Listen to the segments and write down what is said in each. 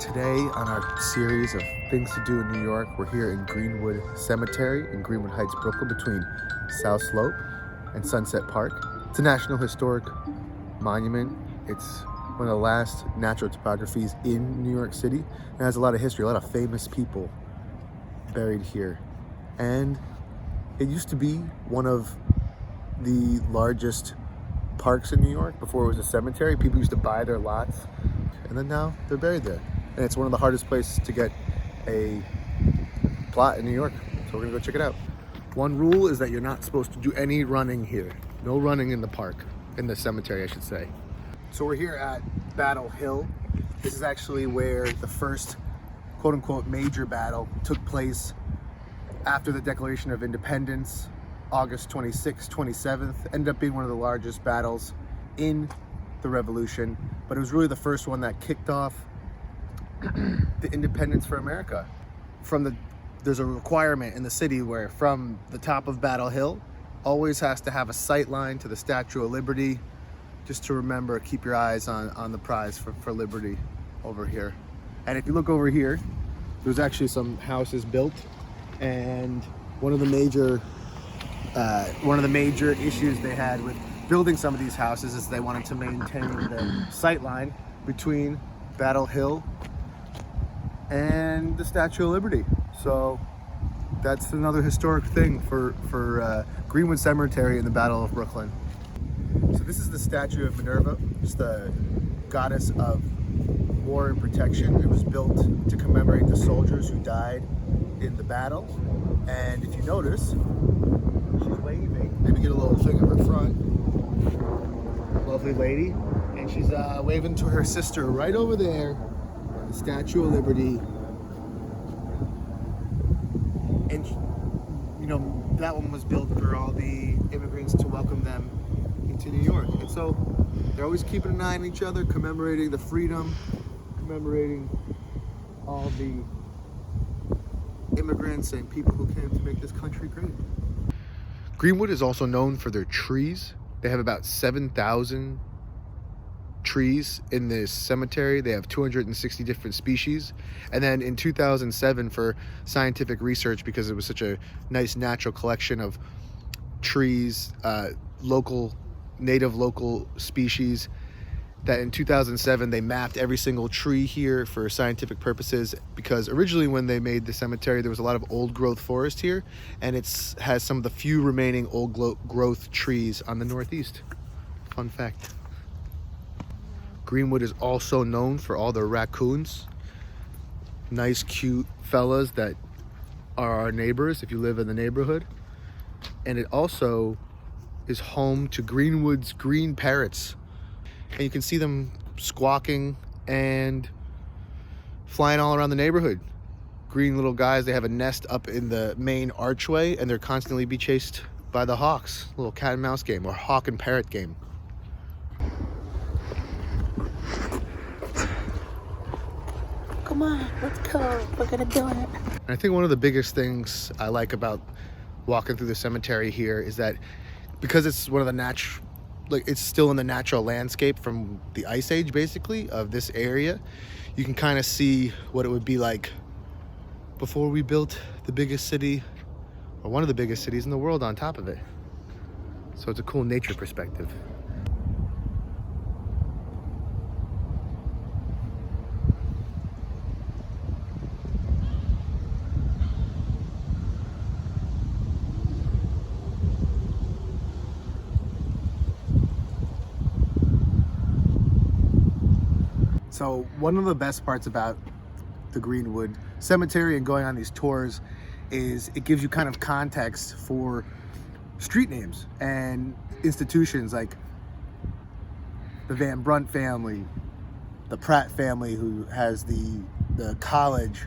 Today on our series of things to do in New York, we're here in Greenwood Cemetery in Greenwood Heights, Brooklyn, between South Slope and Sunset Park. It's a National Historic Monument. It's one of the last natural topographies in New York City. It has a lot of history, a lot of famous people buried here. And it used to be one of the largest parks in New York before it was a cemetery. People used to buy their lots, and then now they're buried there. And it's one of the hardest places to get a plot in New York. So we're gonna go check it out. One rule is that you're not supposed to do any running here. No running in the park, in the cemetery, I should say. So we're here at Battle Hill. This is actually where the first quote unquote major battle took place after the Declaration of Independence, August 26th, 27th. Ended up being one of the largest battles in the Revolution, but it was really the first one that kicked off the independence for America. There's a requirement in the city where from the top of Battle Hill always has to have a sight line to the Statue of Liberty, just to remember, keep your eyes on the prize for liberty over here. And if you look over here, there's actually some houses built, and one of the major issues they had with building some of these houses is they wanted to maintain the sight line between Battle Hill and the Statue of Liberty. So that's another historic thing for Greenwood Cemetery in the Battle of Brooklyn. So this is the statue of Minerva. It's the goddess of war and protection. It was built to commemorate the soldiers who died in the battle. And if you notice, she's waving. Maybe get a little thing of her front. Lovely lady. And she's waving to her sister right over there, the Statue of Liberty. And you know, that one was built for all the immigrants to welcome them into New York. And so they're always keeping an eye on each other, commemorating the freedom, commemorating all the immigrants and people who came to make this country great. Greenwood is also known for their trees. They have about 7,000 trees in this cemetery. They have 260 different species. And then in 2007, for scientific research, because it was such a nice natural collection of trees, native local species, that in 2007 they mapped every single tree here for scientific purposes, because originally when they made the cemetery there was a lot of old growth forest here, and it has some of the few remaining old growth trees on the northeast. Fun fact. Greenwood is also known for all their raccoons. Nice cute fellas that are our neighbors if you live in the neighborhood. And it also is home to Greenwood's green parrots. And you can see them squawking and flying all around the neighborhood. Green little guys, they have a nest up in the main archway, and they're constantly be chased by the hawks. A little cat and mouse game, or hawk and parrot game. Come on, let's go. We're gonna do it. And I think one of the biggest things I like about walking through the cemetery here is that because it's one of the it's still in the natural landscape from the Ice Age, basically, of this area, you can kind of see what it would be like before we built the biggest city, or one of the biggest cities in the world, on top of it. So it's a cool nature perspective. So one of the best parts about the Greenwood Cemetery and going on these tours is it gives you kind of context for street names and institutions like the Van Brunt family, the Pratt family, who has the college,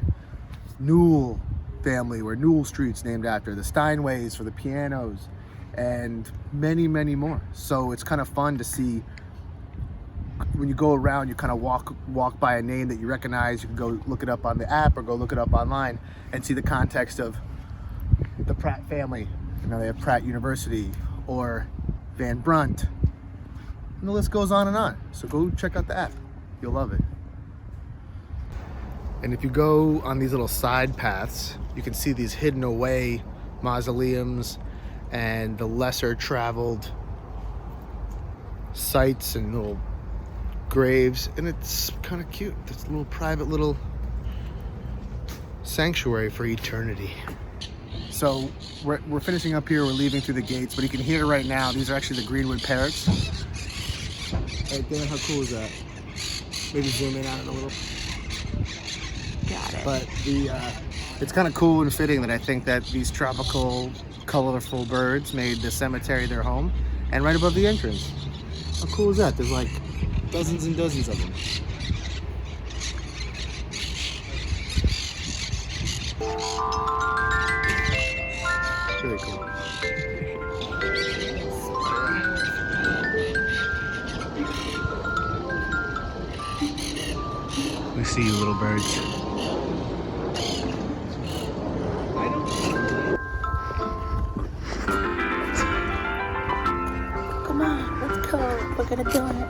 Newell family, where Newell Street's named after, the Steinways for the pianos, and many, many more. So it's kind of fun to see. When you go around, you kind of walk by a name that you recognize. You can go look it up on the app or go look it up online and see the context of the Pratt family. You know, they have Pratt University or Van Brunt, and the list goes on and on. So go check out the app. You'll love it. And if you go on these little side paths, you can see these hidden away mausoleums and the lesser traveled sites and little graves, and it's kind of cute. It's a little private little sanctuary for eternity. So we're finishing up here. We're leaving through the gates, but you can hear it right now. These are actually the Greenwood parrots. Right there, how cool is that? Maybe zoom in on it a little. Got it. But it's kind of cool and fitting that I think that these tropical, colorful birds made the cemetery their home, and right above the entrance. How cool is that? There's like dozens and dozens of them. Very cool. We see you, little birds. Come on, let's go. We're gonna do it.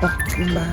Bye.